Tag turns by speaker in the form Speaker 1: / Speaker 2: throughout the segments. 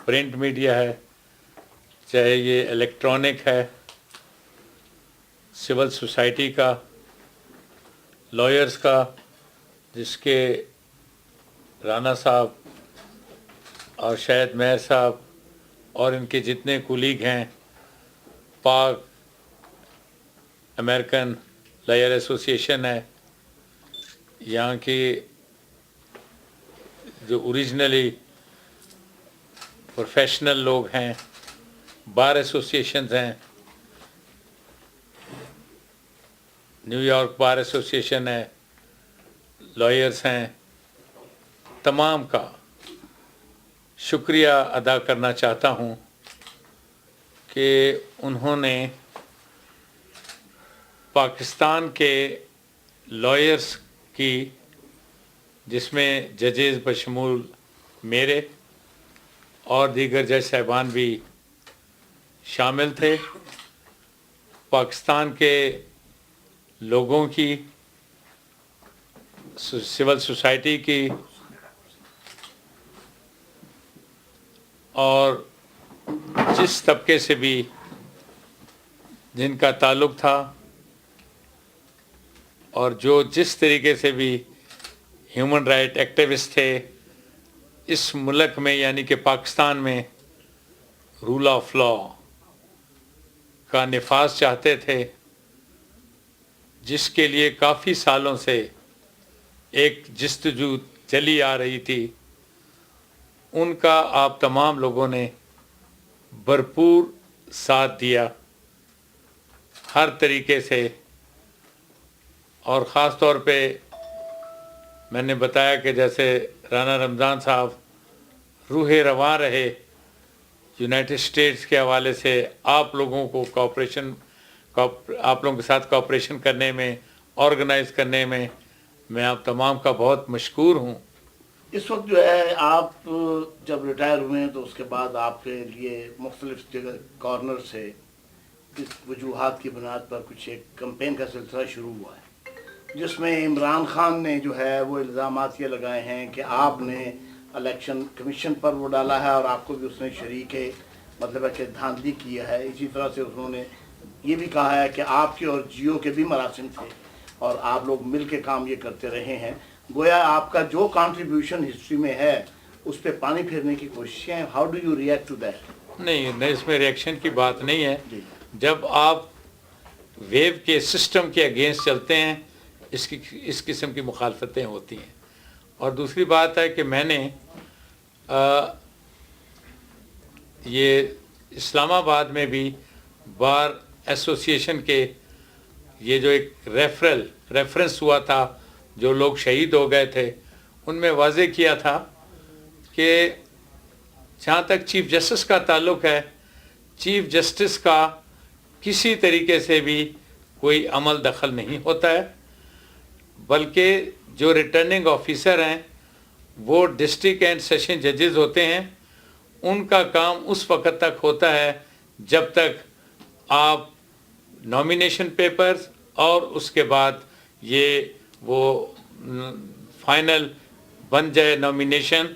Speaker 1: Print media ہے، چاہے یہ الیکٹرانک ہے، سول سوسائٹی کا، لائرز کا، جس کے رانا صاحب اور شاہد مہر صاحب اور ان کے جتنے کولیگ ہیں، پاک امریکن لائر ایسوسی ایشن ہے، یہاں کی جو اوریجنلی پروفیشنل لوگ ہیں، بار ایسوسی ایشنز ہیں، نیو یارک بار ایسوسی ایشن ہے، لائرز ہیں، تمام کا شکریہ ادا کرنا چاہتا ہوں کہ انہوں نے پاکستان کے لائرز کی، جس میں ججز بشمول میرے اور دیگر جج صاحبان بھی شامل تھے، پاکستان کے لوگوں کی، سول سوسائٹی کی اور جس طبقے سے بھی جن کا تعلق تھا اور جو جس طریقے سے بھی ہیومن رائٹ ایکٹیوسٹ تھے اس ملک میں، یعنی کہ پاکستان میں رول آف لا کا نفاذ چاہتے تھے، جس کے لیے کافی سالوں سے ایک جستجو چلی آ رہی تھی، ان کا آپ تمام لوگوں نے بھرپور ساتھ دیا ہر طریقے سے، اور خاص طور پہ میں نے بتایا کہ جیسے رانا رمضان صاحب روح رواں رہے یونائٹڈ اسٹیٹس کے حوالے سے، آپ لوگوں کو آپ لوگوں کے ساتھ کوآپریشن کرنے میں، آرگنائز کرنے میں میں آپ تمام کا بہت مشکور ہوں۔
Speaker 2: اس وقت جو ہے آپ جب ریٹائر ہوئے ہیں تو اس کے بعد آپ کے لیے مختلف جگہ کارنر سے اس وجوہات کی بنیاد پر کچھ ایک کمپین کا سلسلہ شروع ہوا ہے، جس میں عمران خان نے جو ہے وہ الزامات یہ لگائے ہیں کہ آپ نے الیکشن کمیشن پر وہ ڈالا ہے اور آپ کو بھی اس نے شریک ہے، مطلب ہے کہ دھاندلی کیا ہے۔ اسی طرح سے انہوں نے یہ بھی کہا ہے کہ آپ کے اور جیو کے بھی مراسم تھے اور آپ لوگ مل کے کام یہ کرتے رہے ہیں، گویا آپ کا جو کنٹریبیوشن ہسٹری میں ہے اس پہ پانی پھیرنے کی کوششیں ہیں۔ How do you react to that?
Speaker 1: نہیں، اس میں ریئیکشن کی بات نہیں ہے۔ جب آپ ویو کے سسٹم کے اگینسٹ چلتے ہیں اس قسم کی مخالفتیں ہوتی ہیں۔ اور دوسری بات ہے کہ میں نے یہ اسلام آباد میں بھی بار ایسوسی ایشن کے یہ جو ایک ریفرنس ہوا تھا، جو لوگ شہید ہو گئے تھے، ان میں واضح کیا تھا کہ جہاں تک چیف جسٹس کا تعلق ہے، چیف جسٹس کا کسی طریقے سے بھی کوئی عمل دخل نہیں ہوتا ہے، بلکہ جو ریٹرننگ آفیسر ہیں وہ ڈسٹرکٹ اینڈ سیشن ججز ہوتے ہیں، ان کا کام اس وقت تک ہوتا ہے جب تک آپ نامینیشن پیپرز اور اس کے بعد یہ وہ فائنل بن جائے نامینیشن،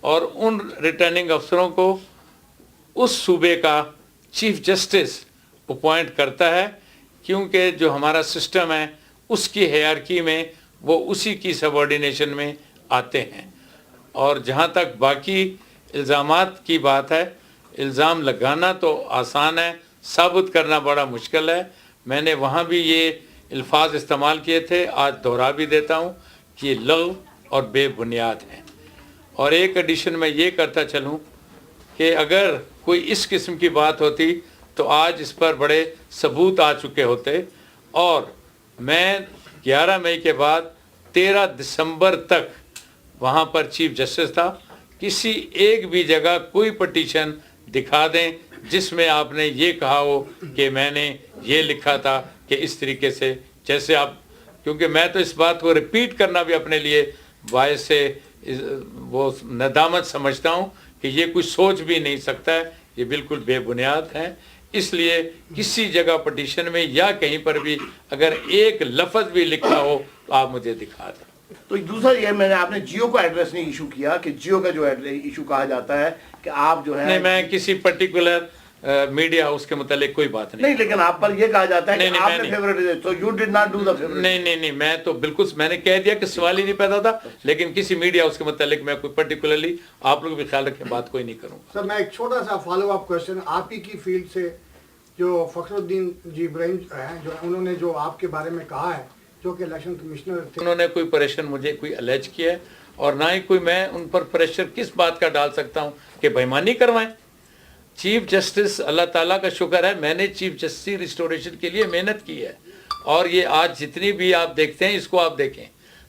Speaker 1: اور ان ریٹرننگ افسروں کو اس صوبے کا چیف جسٹس اپوائنٹ کرتا ہے، کیونکہ جو ہمارا سسٹم ہے اس کی ہیرارکی میں وہ اسی کی سبارڈینیشن میں آتے ہیں۔ اور جہاں تک باقی الزامات کی بات ہے، الزام لگانا تو آسان ہے، ثابت کرنا بڑا مشکل ہے۔ میں نے وہاں بھی یہ الفاظ استعمال کیے تھے، آج دوہرا بھی دیتا ہوں کہ یہ لغو اور بے بنیاد ہیں۔ اور ایک ایڈیشن میں یہ کرتا چلوں کہ اگر کوئی اس قسم کی بات ہوتی تو آج اس پر بڑے ثبوت آ چکے ہوتے، اور میں 11 مئی کے بعد 13 دسمبر تک وہاں پر چیف جسٹس تھا۔ کسی ایک بھی جگہ کوئی پٹیشن دکھا دیں جس میں آپ نے یہ کہا ہو کہ میں نے یہ لکھا تھا کہ اس طریقے سے، جیسے آپ، کیونکہ میں تو اس بات کو ریپیٹ کرنا بھی اپنے لیے باعث سے وہ ندامت سمجھتا ہوں کہ یہ کوئی سوچ بھی نہیں سکتا ہے، یہ بالکل بے بنیاد ہے۔ اس لیے کسی جگہ پٹیشن میں یا کہیں پر بھی اگر ایک لفظ بھی لکھا ہو تو آپ مجھے دکھا دیں۔
Speaker 2: तो दूसरा ये मैंने आपने जियो को एड्रेस नहीं इशू किया कि जियो का जो इशू कहा जाता है कि आप जो है
Speaker 1: नहीं, मैं किसी पर्टिकुलर मीडिया हाउस के मुतालिक कोई बात नहीं।
Speaker 2: नहीं, लेकिन आप पर ये कहा जाता है कि
Speaker 1: नहीं,
Speaker 2: आपने फेवरेट, तो you did not do the favourite.
Speaker 1: नहीं, मैं तो बिल्कुल, मैंने कह दिया कि सवाल ही नहीं पैदा था, लेकिन किसी मीडिया हाउस के मुतालिक मैं कोई पर्टिकुलरली, आप लोग भी ख्याल रखें, बात कोई नहीं करूँगा।
Speaker 3: सर मैं एक छोटा सा फॉलो अप क्वेश्चन, आप ही की फील्ड से जो फखरुद्दीन जी इब्राहिम हैं, जो उन्होंने जो आपके बारे में कहा है, जो कि इलेक्शन कमिश्नर थे,
Speaker 1: उन्होंने कोई प्रेशर मुझे कोई अलेज किया है, और ना ही कोई मैं उन पर प्रेशर किस बात का डाल सकता हूँ कि बेईमानी करवाएं। चीफ जस्टिस, अल्लाह ताला का शुक्र है, मैंने चीफ जस्टिस रिस्टोरेशन के लिए मेहनत की है, और ये आज जितनी भी आप देखते हैं, इसको आप देखें।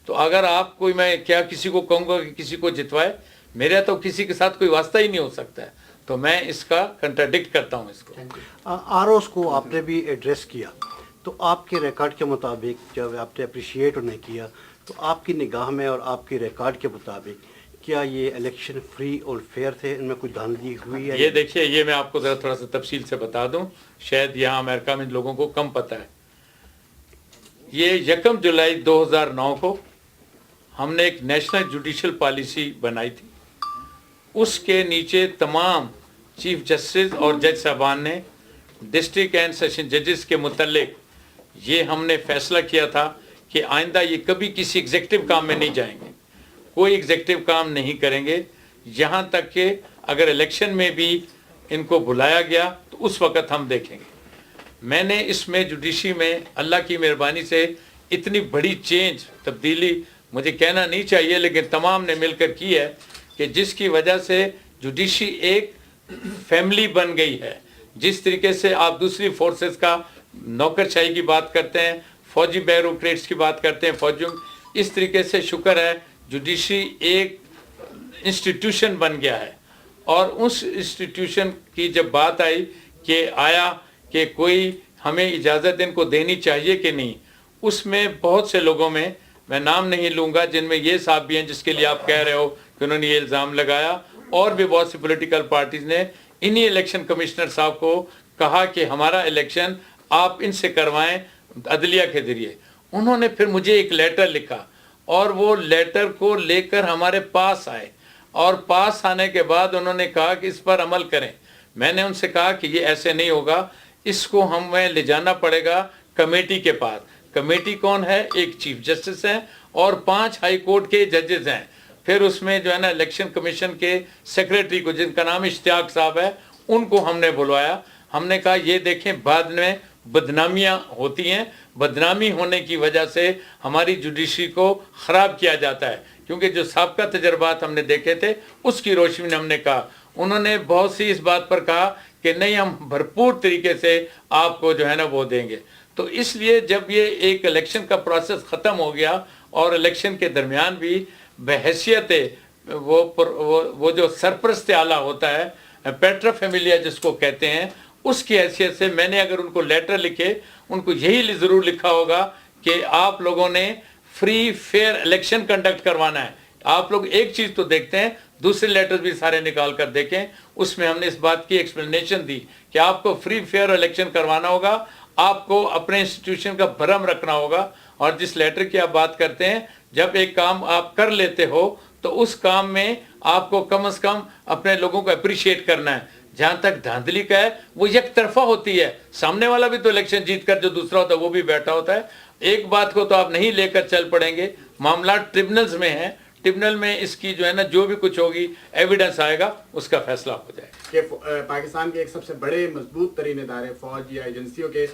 Speaker 1: तो अगर आप कोई, मैं क्या किसी को कहूँगा कि किसी को जितवाए, मेरा तो किसी के साथ कोई वास्ता ही नहीं हो सकता है, तो मैं इसका कंट्राडिक्ट करता हूँ इसको।
Speaker 4: आरओस को आपने भी एड्रेस किया, तो आपके रिकॉर्ड के मुताबिक जब आपने अप्रिशिएट उन्हें किया, तो आपकी निगाह में और आपके रिकॉर्ड के मुताबिक क्या ये इलेक्शन फ्री और फेयर थे, इनमें कोई धांधली हुई है?
Speaker 1: ये देखिए, ये मैं आपको ज़रा थोड़ा सा तफसील से बता दूं, शायद यहाँ अमेरिका में लोगों को कम पता है। ये 1 जुलाई 2009 को हमने एक नेशनल जुडिशल पॉलिसी बनाई थी, उसके नीचे तमाम चीफ जस्टिस और जज साहबान ने डिस्ट्रिक्ट एंड सेशन जजेस के मुतल्लिक ये हमने फैसला किया था कि आइंदा ये कभी किसी एग्जेक्टिव काम में नहीं जाएंगे, कोई एग्जेक्टिव काम नहीं करेंगे, यहाँ तक कि अगर इलेक्शन में भी इनको बुलाया गया तो उस वक़्त हम देखेंगे। मैंने इसमें जुडिशरी में अल्लाह की मेहरबानी से इतनी बड़ी चेंज, तब्दीली मुझे कहना नहीं चाहिए, लेकिन तमाम ने मिलकर की है कि जिसकी वजह से जुडिशरी एक फैमिली बन गई है। जिस तरीके से आप दूसरी फोर्सेस का नौकरशाही की बात करते हैं, फौजी ब्यूरोक्रेट्स की बात करते हैं, फौजियों, इस तरीके से शुक्र है जुडिशरी एक इंस्टीट्यूशन बन गया है। और उस इंस्टीट्यूशन की जब बात आई कि आया कि कोई हमें इजाज़त इनको देनी चाहिए कि नहीं, उसमें बहुत से लोगों में, मैं नाम नहीं लूँगा, जिनमें ये साहब भी हैं जिसके लिए आप कह रहे हो कि उन्होंने ये इल्ज़ाम लगाया, और भी बहुत सी पॉलिटिकल पार्टीज़ ने इन्हीं इलेक्शन कमिश्नर साहब को कहा कि हमारा इलेक्शन आप इनसे करवाएं अदलिया के ज़रिए। उन्होंने फिर मुझे एक लेटर लिखा, और वो लेटर को लेकर हमारे पास आए, और पास आने के बाद उन्होंने कहा कि इस पर अमल करें। मैंने उनसे कहा कि ये ऐसे नहीं होगा, इसको हमें ले जाना पड़ेगा कमेटी के पास। कमेटी कौन है? एक चीफ जस्टिस हैं और 5 हाई कोर्ट के जजेस हैं। फिर उसमें जो है ना इलेक्शन कमीशन के सेक्रेटरी को, जिनका नाम इश्तियाक साहब है, उनको हमने बुलवाया। हमने कहा ये देखें, बाद में बदनामियां होती हैं, बदनामी होने की वजह से हमारी जुडिशरी को ख़राब किया जाता है, क्योंकि जो साबका तजर्बात हमने देखे थे उसकी रोशनी में हमने कहा। उन्होंने बहुत सी इस बात पर कहा कि नहीं, हम भरपूर तरीके से आपको जो है ना वो देंगे। तो इसलिए जब ये एक इलेक्शन का प्रोसेस ख़त्म हो गया और इलेक्शन के दरमियान भी बहैसियत वो जो सरपरस्त आला होता है, पेट्रा फेमिलिया जिसको कहते हैं, उसकी हैसियत से मैंने अगर उनको लेटर लिखे, उनको यही ज़रूर लिखा होगा कि आप लोगों ने फ्री फेयर इलेक्शन कंडक्ट करवाना है। आप लोग एक चीज़ तो देखते हैं, दूसरे लेटर्स भी सारे निकाल कर देखें, उसमें हमने इस बात की एक्सप्लेनेशन दी कि आपको फ्री फेयर इलेक्शन करवाना होगा, आपको अपने इंस्टीट्यूशन का भरम रखना होगा। और जिस लेटर की आप बात करते हैं, जब एक काम आप कर लेते हो तो उस काम में आपको कम से कम अपने लोगों को अप्रिशिएट करना है। जहाँ तक धांधली का है, वो एक तरफा होती है, सामने वाला भी तो इलेक्शन जीत कर जो दूसरा होता है वो भी बैठा होता है। एक बात को तो आप नहीं लेकर चल पड़ेंगे, मामला ट्रिब्यूनल्स में है, ट्रिब्यूनल में इसकी जो है ना जो भी कुछ होगी एविडेंस आएगा, उसका फैसला हो जाएगा।
Speaker 3: कि पाकिस्तान के एक सबसे बड़े मजबूत तरीन इदारे फौज या एजेंसियों के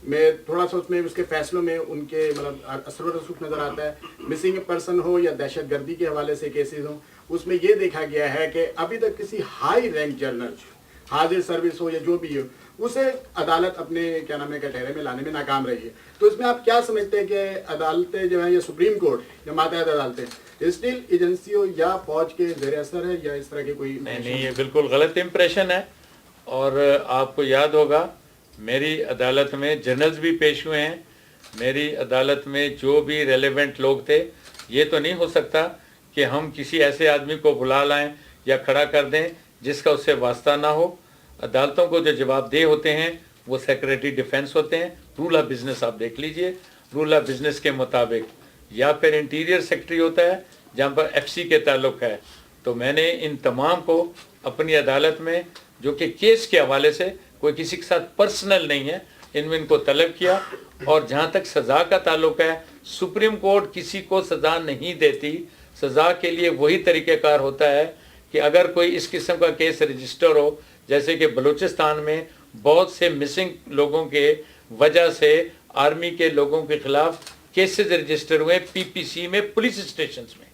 Speaker 3: में थोड़ा सा उसमें उसके फैसलों में उनके मतलब असर व रसूख नज़र आता है। मिसिंग पर्सन हो या दहशत गर्दी के हवाले से केसेस हों, उसमें ये देखा गया है कि अभी तक किसी हाई रैंक जनरल, हाजिर सर्विस हो या जो भी हो, उसे अदालत अपने क्या नाम है कटहरे में लाने में नाकाम रही है। तो इसमें आप क्या समझते हैं कि अदालतें जो है, या सुप्रीम कोर्ट या मातहत अदालतें स्टिल एजेंसियों या फौज के ज़ेर असर है, या इस तरह के कोई?
Speaker 1: नहीं, ये बिल्कुल गलत इम्प्रेशन है। और आपको याद होगा, मेरी अदालत में जनरल्स भी पेश हुए हैं, मेरी अदालत में जो भी रेलेवेंट लोग थे। ये तो नहीं हो सकता कि हम किसी ऐसे आदमी को बुला लाएं या खड़ा कर दें जिसका उससे वास्ता ना हो। अदालतों को जो जवाबदेह होते हैं वो सेक्रेटरी डिफेंस होते हैं। रूल ऑफ बिज़नेस आप देख लीजिए, रूल ऑफ बिज़नेस के मुताबिक या फिर इंटीरियर सेक्रेटरी होता है जहाँ पर एफसी के ताल्लुक है। तो मैंने इन तमाम को अपनी अदालत में, जो कि केस के हवाले से कोई किसी के साथ पर्सनल नहीं है, इनमें इनको तलब किया। और जहाँ तक सज़ा का ताल्लुक है, सुप्रीम कोर्ट किसी को सज़ा नहीं देती। सज़ा के लिए वही तरीक़ेकार होता है कि अगर कोई इस किस्म का केस रजिस्टर हो, जैसे कि बलूचिस्तान में बहुत से मिसिंग लोगों के वजह से आर्मी के लोगों के खिलाफ केसेस रजिस्टर हुए पीपीसी में, पुलिस स्टेशंस में।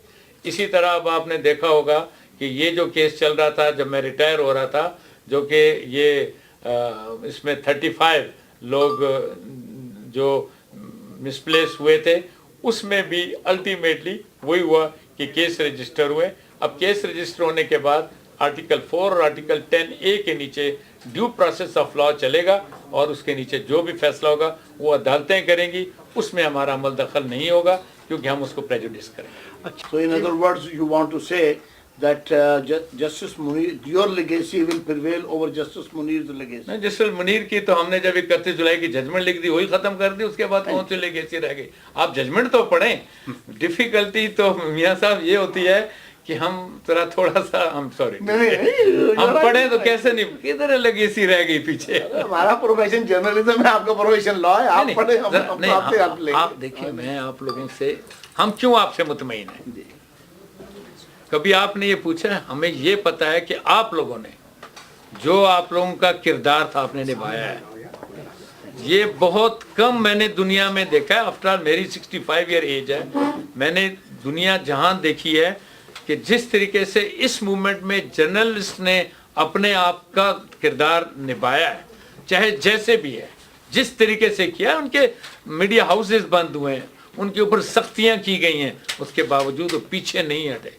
Speaker 1: इसी तरह अब आपने देखा होगा कि ये जो केस चल रहा था जब मैं रिटायर हो रहा था, जो कि ये इसमें 35 लोग जो मिसप्लेस हुए थे, उसमें भी अल्टीमेटली वही हुआ कि केस रजिस्टर हुए। अब केस रजिस्टर होने के बाद आर्टिकल 4 और आर्टिकल 10A के नीचे ड्यू प्रोसेस ऑफ लॉ चलेगा और उसके नीचे जो भी फैसला होगा वो अदालतें करेंगी, उसमें हमारा अमल दखल नहीं होगा क्योंकि हम उसको प्रेजुडिस करेंगे।
Speaker 2: So in other words, you want to say that Justice Munir, your legacy will prevail over Justice Munir's legacy.
Speaker 1: नहीं, जस्टिस मुनीर की तो हमने जब 31 जुलाई की जजमेंट लिख दी वही खत्म कर दी, उसके बाद कौन सी लेगेसी रह गई? आप जजमेंट तो पढ़ें। डिफिकल्टी तो मियाँ साहब ये होती है कि हम थोड़ा सा हम सॉरी हम पढ़े तो कैसे नहीं, किधर लेगेसी रह गई पीछे?
Speaker 2: हमारा प्रोफेशन जर्नलिज्म है, आपका प्रोफेशन लॉ है, आप पढ़े, हम आपसे हेल्प लेंगे।
Speaker 1: आप देखिए, मैं आप लोगों से, हम क्यों आपसे मुतमईन हैं? कभी आपने ये पूछा है? हमें ये पता है कि आप लोगों ने जो आप लोगों का किरदार था आपने निभाया है। ये बहुत कम मैंने दुनिया में देखा है। आफ्टर ऑल मेरी 65 ईयर एज है, मैंने दुनिया जहां देखी है कि जिस तरीके से इस मूवमेंट में जर्नलिस्ट ने अपने आप का किरदार निभाया है, चाहे जैसे भी है, जिस तरीके से किया, उनके मीडिया हाउसेस बंद हुए हैं, उनके ऊपर सख्तियां की गई हैं, उसके बावजूद वो पीछे नहीं हटे।